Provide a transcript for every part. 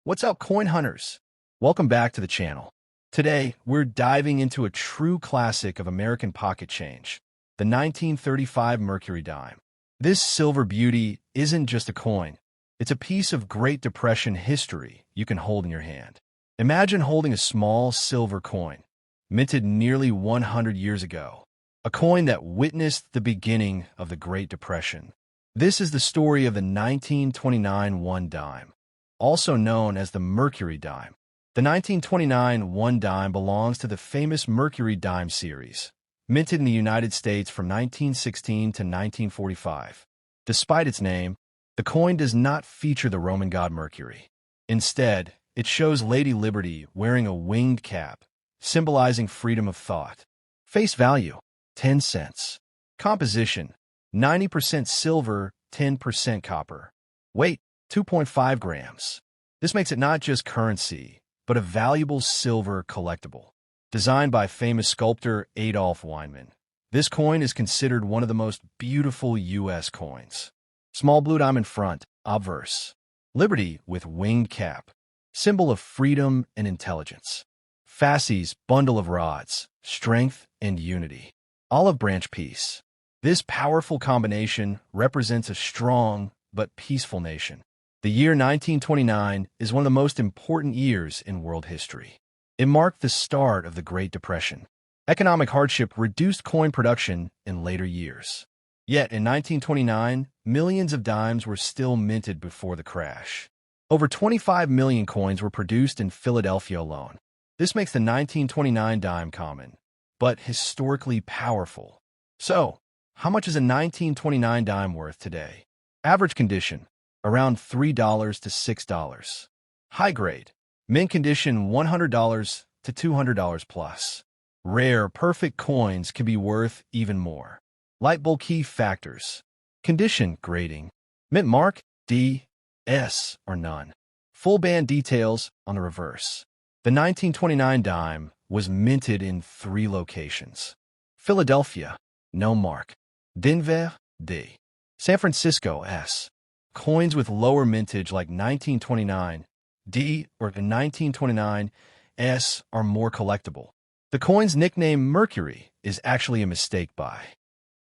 What's up, coin hunters? Welcome back to the channel. Today, we're diving into a true classic of American pocket change, the 1935 Mercury Dime. This silver beauty isn't just a coin. It's a piece of Great Depression history you can hold in your hand. Imagine holding a small silver coin, minted nearly 100 years ago, a coin that witnessed the beginning of the Great Depression. This is the story of the 1929 one dime, also known as the Mercury Dime. The 1929 one dime belongs to the famous Mercury Dime series, minted in the United States from 1916 to 1945. Despite its name, the coin does not feature the Roman god Mercury. Instead, it shows Lady Liberty wearing a winged cap, symbolizing freedom of thought. Face value, 10 cents. Composition, 90% silver, 10% copper. Weight, 2.5 grams. This makes it not just currency, but a valuable silver collectible. Designed by famous sculptor Adolph Weinman, this coin is considered one of the most beautiful U.S. coins. Small blue diamond front, obverse. Liberty with winged cap, symbol of freedom and intelligence. Fasces, bundle of rods, strength and unity. Olive branch piece. This powerful combination represents a strong but peaceful nation. The year 1929 is one of the most important years in world history. It marked the start of the Great Depression. Economic hardship reduced coin production in later years. Yet in 1929, millions of dimes were still minted before the crash. Over 25 million coins were produced in Philadelphia alone. This makes the 1929 dime common, but historically powerful. So, how much is a 1929 dime worth today? Average condition, around $3 to $6. High grade, mint condition $100 to $200 plus. Rare, perfect coins can be worth even more. Light bulb key factors. Condition grading. Mint mark, D, S, or none. Full band details on the reverse. The 1929 dime was minted in 3 locations. Philadelphia, no mark. Denver, D. San Francisco, S. Coins with lower mintage like 1929, D, or 1929, S are more collectible. The coin's nickname Mercury is actually a mistake by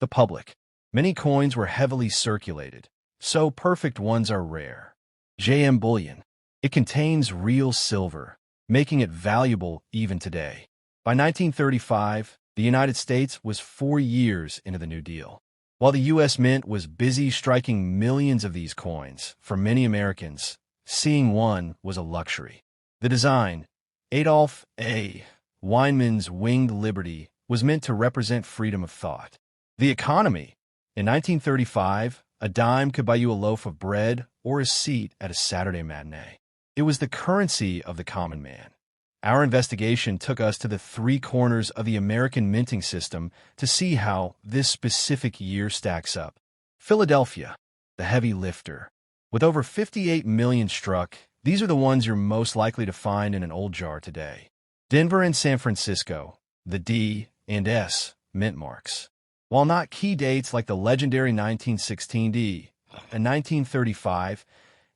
the public. Many coins were heavily circulated, so perfect ones are rare. JM Bullion. It contains real silver, making it valuable even today. By 1935, the United States was 4 years into the New Deal. While the U.S. Mint was busy striking millions of these coins, for many Americans, seeing one was a luxury. The design, Adolph A. Weinman's winged liberty, was meant to represent freedom of thought. The economy. In 1935, a dime could buy you a loaf of bread or a seat at a Saturday matinee. It was the currency of the common man. Our investigation took us to the 3 corners of the American minting system to see how this specific year stacks up. Philadelphia, the heavy lifter. With over 58 million struck, these are the ones you're most likely to find in an old jar today. Denver and San Francisco, the D and S mint marks. While not key dates like the legendary 1916 D and 1935,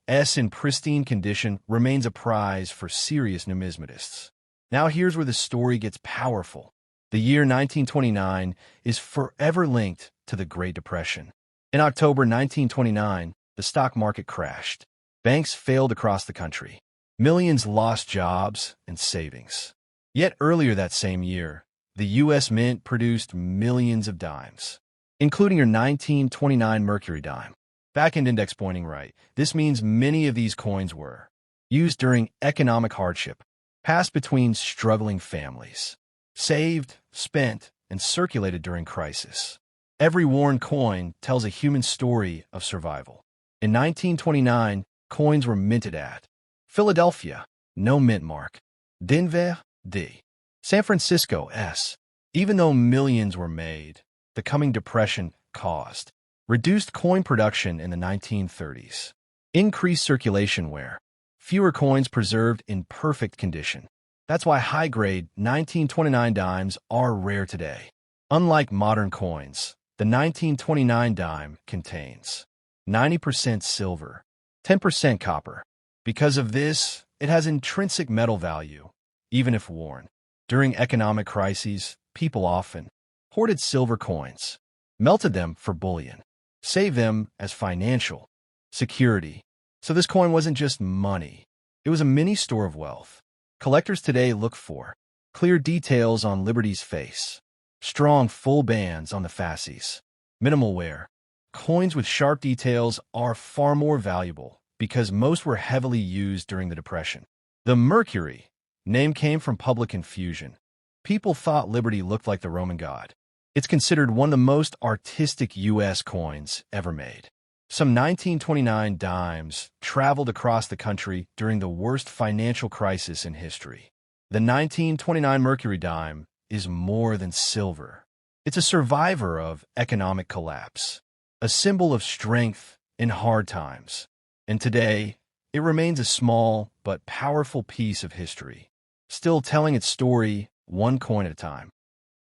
S in pristine condition remains a prize for serious numismatists. Now here's where the story gets powerful. The year 1929 is forever linked to the Great Depression. In October 1929, the stock market crashed. Banks failed across the country. Millions lost jobs and savings. Yet earlier that same year, the U.S. Mint produced millions of dimes, including your 1929 Mercury Dime. Back-end index pointing right. This means many of these coins were used during economic hardship, passed between struggling families, saved, spent, and circulated during crisis. Every worn coin tells a human story of survival. In 1929, coins were minted at Philadelphia, no mint mark. Denver, D. San Francisco, S. Even though millions were made, the coming depression caused reduced coin production in the 1930s. Increased circulation where fewer coins preserved in perfect condition. That's why high-grade 1929 dimes are rare today. Unlike modern coins, the 1929 dime contains 90% silver, 10% copper. Because of this, It has intrinsic metal value, even if worn. During economic crises, people often hoarded silver coins, melted them for bullion, saved them as financial security. So this coin wasn't just money. It was a mini store of wealth. Collectors today look for clear details on Liberty's face, strong full bands on the fasces, minimal wear. Coins with sharp details are far more valuable because most were heavily used during the Depression. The Mercury name came from public confusion. People thought Liberty looked like the Roman god. It's considered one of the most artistic U.S. coins ever made. Some 1929 dimes traveled across the country during the worst financial crisis in history. The 1929 Mercury Dime is more than silver. It's a survivor of economic collapse, a symbol of strength in hard times. And today, it remains a small but powerful piece of history, still telling its story one coin at a time.